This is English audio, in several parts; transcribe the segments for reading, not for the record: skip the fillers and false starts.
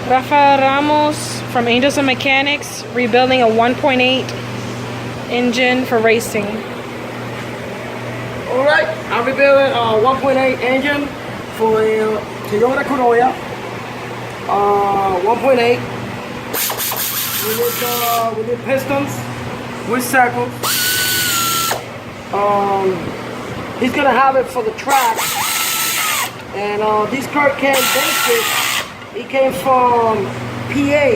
Rafael Ramos from Angels and Mechanics, rebuilding a 1.8 engine for racing. Alright, I'm rebuilding a 1.8 engine for a Toyota Corolla. 1.8. We need pistons, with circles. He's gonna have it for the track. And these Kurt Can basic, he came from PA.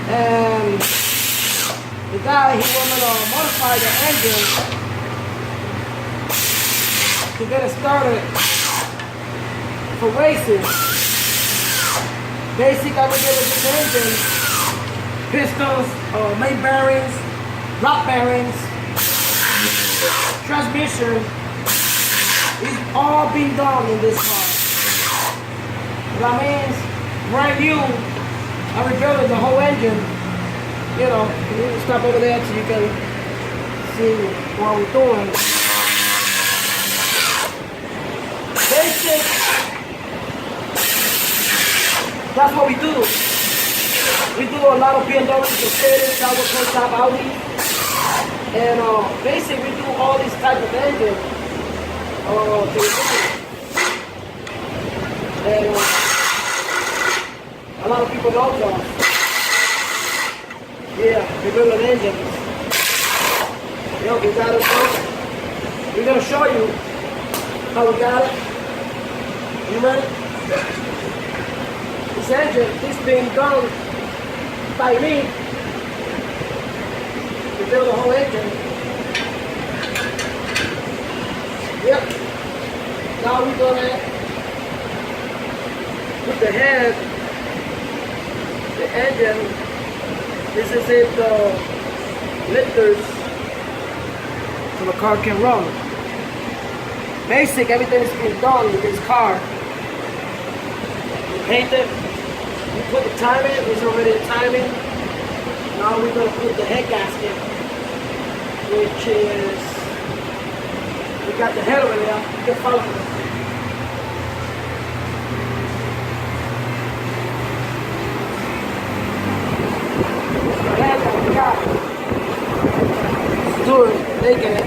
And the guy, he wanted to modify the engine to get it started for racing. Basic, I would give it this engine, pistons, main bearings, block bearings, transmission. It's all been done in this car. That means brand new. I rebuilt the whole engine. You know, you can stop over there so you can see what we're doing. Basic. That's what we do. We do a lot of BMW, Mercedes, Toyota, Audi. And basically we do all these type of engines. And a lot of people know that. Yeah, we build an engine. Yo, we got it. We're gonna show you how we got it. You ready? This engine is being done by me. We build the whole engine. Yep. Now we're gonna put the head, the engine. This is it, lifters, so the car can run. Basic, everything is being done with this car. We paint it. We put the timing. There's already a timing. Now we're gonna put the head gasket, which is. We got the head over there. You can follow me. The head that we got. Let's do it. Making it.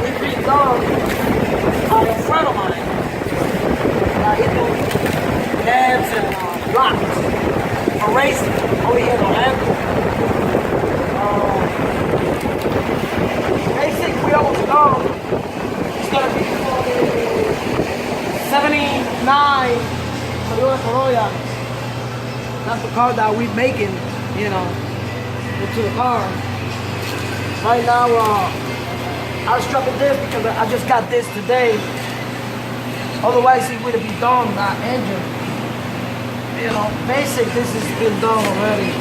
It's being done on the front of mine. He doing heads and blocks for racing. Over here, no handle. Basically, we almost done. It's gonna be for the 79 Toyota Corolla. That's the car that we're making, you know, into the car. Right now, I was struggling this because I just got this today. Otherwise, it would have been done, that engine. You know, basic, this has been done already.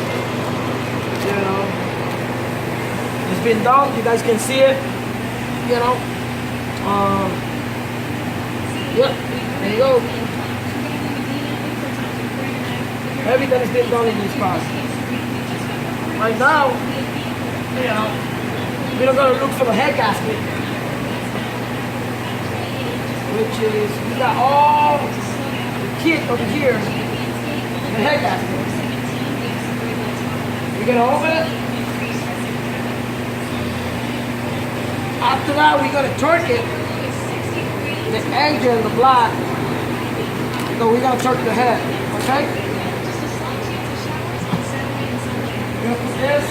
You know. It's been done, you guys can see it, you know. Yep, there you go. Everything has been done in this car. Right now, you know, we're gonna look for the head gasket, which is, we got all the kit over here, the head gasket. We're gonna open it. After that, we're gonna torque it, the engine, the block. So we're gonna torque the head, okay? We're gonna put this.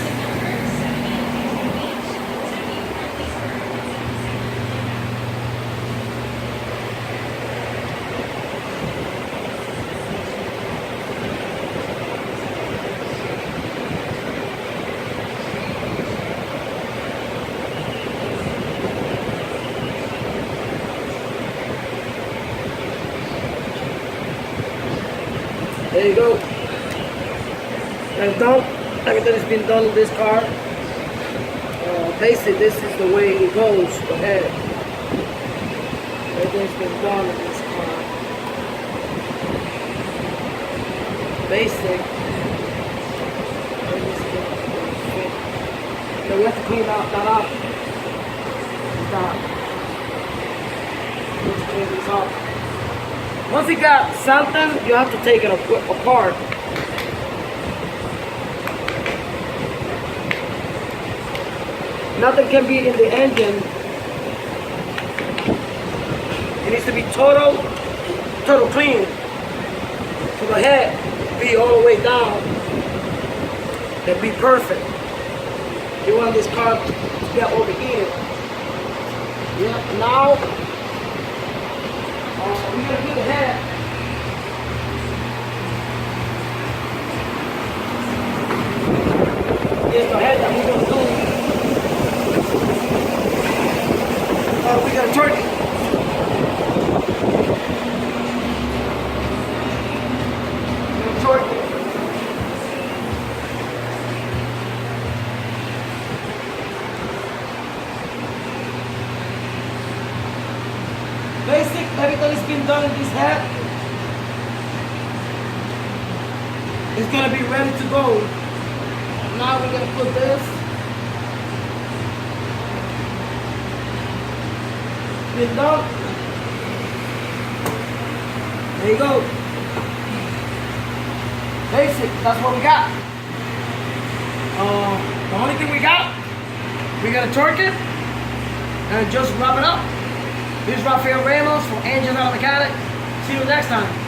There you go. That's done. Everything has been done in this car. Basically, this is the way it goes, the head. Everything's been done in this car. Basic. So we have to clean that up. Let's clean this up. Once you got something, you have to take it apart. Nothing can be in the engine. It needs to be total clean. So the head be all the way down. And be perfect. You want this car to get overheated. Yeah, now we're gonna do the head. Here's the head that we're gonna do. We're gonna turn it. We're gonna torque it. Basic, everything's been done in this head. It's gonna be ready to go. Now we're gonna put this. Been done. There you go. Basic, that's what we got. The only thing we got, we're gonna torque it and just wrap it up. This is Rafael Ramos from Angels Auto Mechanic. See you next time.